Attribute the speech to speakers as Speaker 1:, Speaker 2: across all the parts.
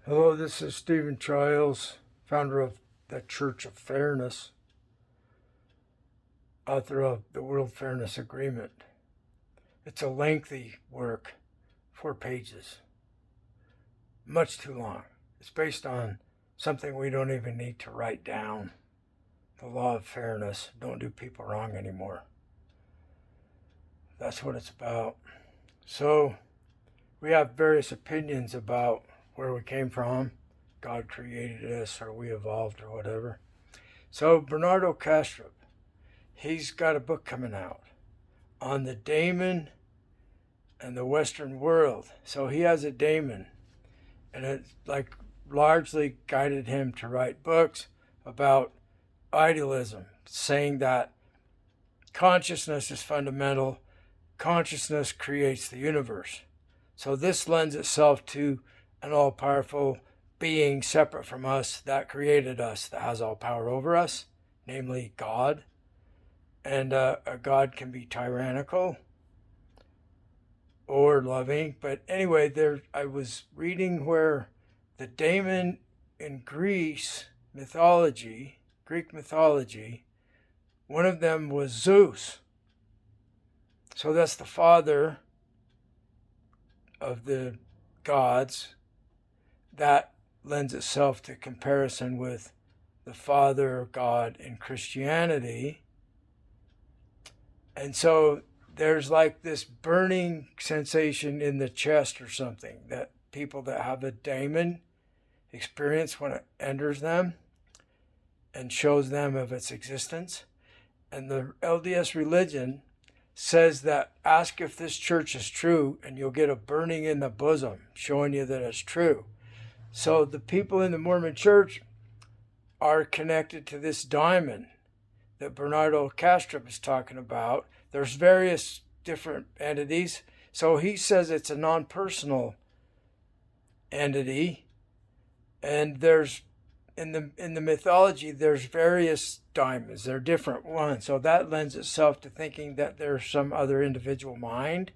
Speaker 1: Hello, this is Stephen Childs, founder of the Church of Fairness, author of the World Fairness Agreement. It's a lengthy work, 4 pages, much too long. It's based on something we don't even need to write down. The law of fairness, don't do people wrong anymore. That's what it's about. So, we have various opinions about where we came from. God created us, or we evolved, or whatever. So Bernardo Kastrup, he's got a book coming out on the Daimon and the Western world. So he has a daemon, and it largely guided him to write books about idealism, saying that consciousness is fundamental. Consciousness creates the universe. So this lends itself to an all-powerful being separate from us that created us, that has all power over us, namely God. And a God can be tyrannical or loving. But anyway, I was reading where the daemon in Greek mythology, one of them was Zeus. So that's the father of the gods. That lends itself to comparison with the Father God in Christianity. And so there's like this burning sensation in the chest or something that people that have a daemon experience when it enters them and shows them of its existence. And the LDS religion says that ask if this church is true and you'll get a burning in the bosom showing you that it's true. So the people in the Mormon church are connected to this daimon that Bernardo Kastrup is talking about. There's various different entities. So he says it's a non-personal entity. And there's in the mythology, there's various daimons. They're different ones. So that lends itself to thinking that there's some other individual mind.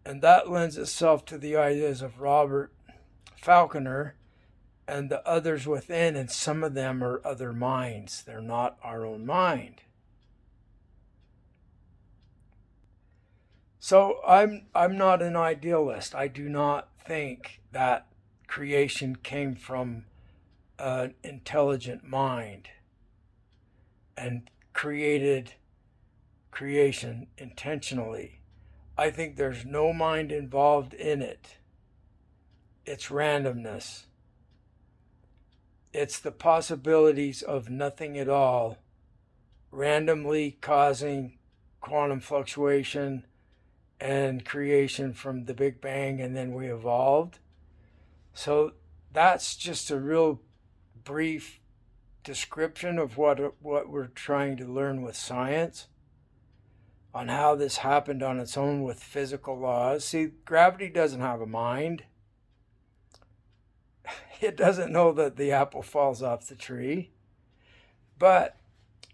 Speaker 1: And that lends itself to the ideas of Robert Falconer and the others within, and some of them are other minds. They're not our own mind. So I'm not an idealist. I do not think that creation came from an intelligent mind and created creation intentionally. I think there's no mind involved in it. It's randomness. It's the possibilities of nothing at all randomly causing quantum fluctuation and creation from the Big Bang, and then we evolved. So that's just a real brief description of what we're trying to learn with science on how this happened on its own with physical laws. See, gravity doesn't have a mind. It doesn't know that the apple falls off the tree. But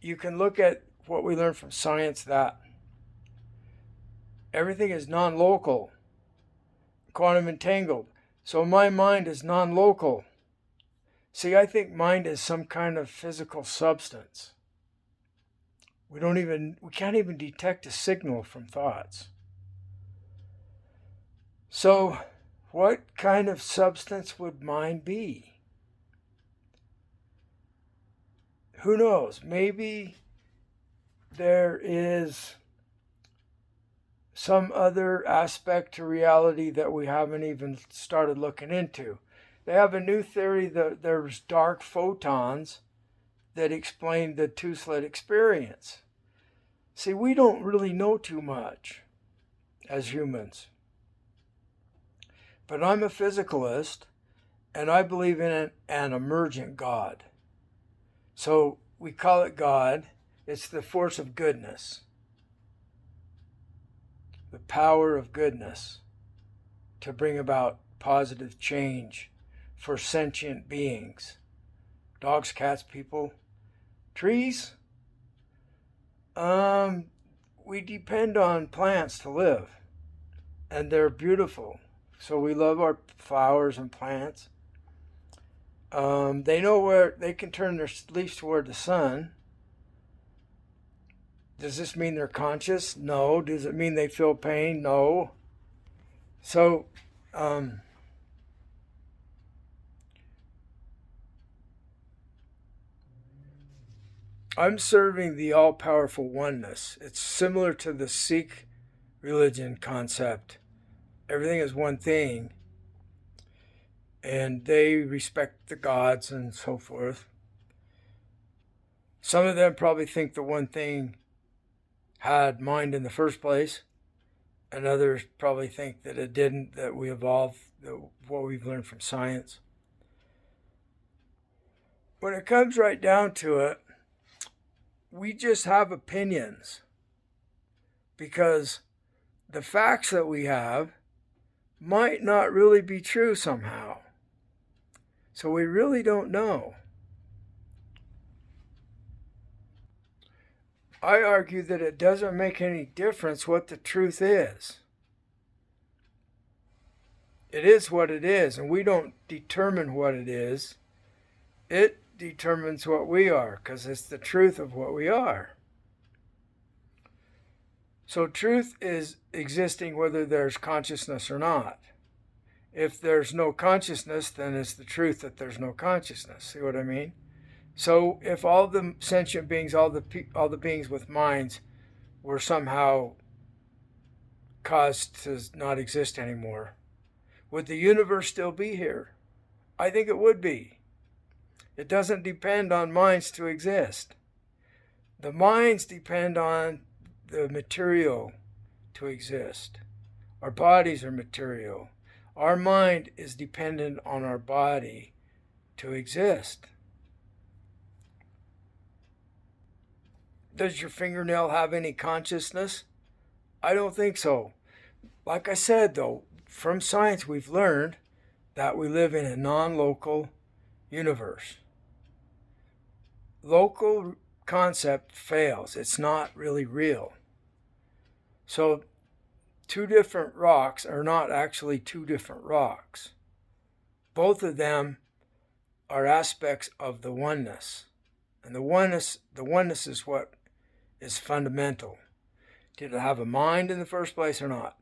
Speaker 1: you can look at what we learn from science, that everything is non-local, quantum entangled. So my mind is non-local. See, I think mind is some kind of physical substance. We can't even detect a signal from thoughts. So what kind of substance would mind be? Who knows? Maybe there is some other aspect to reality that we haven't even started looking into. They have a new theory that there's dark photons that explain the two-slit experience. See, we don't really know too much as humans. But I'm a physicalist, and I believe in an emergent God. So we call it God. It's the force of goodness, the power of goodness to bring about positive change for sentient beings. Dogs, cats, people, trees. We depend on plants to live, and they're beautiful. so we love our flowers and plants. They know where they can turn their leaves toward the sun. Does this mean they're conscious? No. Does it mean they feel pain? No. So, I'm serving the all-powerful oneness. It's similar to the Sikh religion concept. Everything is one thing, and they respect the gods and so forth. Some of them probably think the one thing had mind in the first place, and others probably think that it didn't, that we evolved, what we've learned from science. When it comes right down to it, we just have opinions, because the facts that we have might not really be true somehow. So we really don't know. I argue that it doesn't make any difference what the truth is. It is what it is, and we don't determine what it is. It determines what we are, because it's the truth of what we are. So truth is existing whether there's consciousness or not. If there's no consciousness, then it's the truth that there's no consciousness. See what I mean? So if all the sentient beings, all the beings with minds were somehow caused to not exist anymore, would the universe still be here? I think it would be. It doesn't depend on minds to exist. The minds depend on the material to exist. Our bodies are material. Our mind is dependent on our body to exist. Does your fingernail have any consciousness? I don't think so. Like I said, though, from science we've learned that we live in a non-local universe. Local concept fails. It's not really real. So two different rocks are not actually two different rocks. Both of them are aspects of the oneness. And the oneness is what is fundamental. Did it have a mind in the first place or not?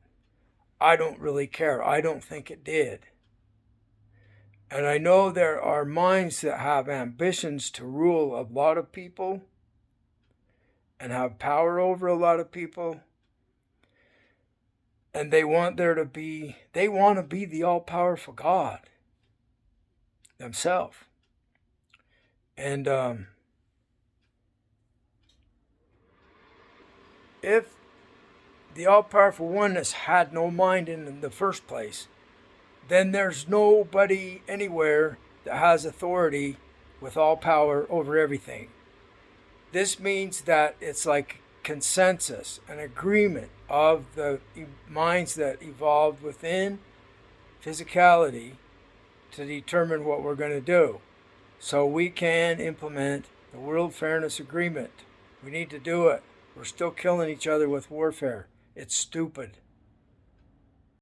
Speaker 1: I don't really care. I don't think it did. And I know there are minds that have ambitions to rule a lot of people and have power over a lot of people. And they want to be the all-powerful God themselves. And if the all-powerful oneness had no mind in the first place, then there's nobody anywhere that has authority with all power over everything. This means that it's like consensus, an agreement of the minds that evolved within physicality to determine what we're going to do. So we can implement the World Fairness Agreement. We need to do it. We're still killing each other with warfare. It's stupid.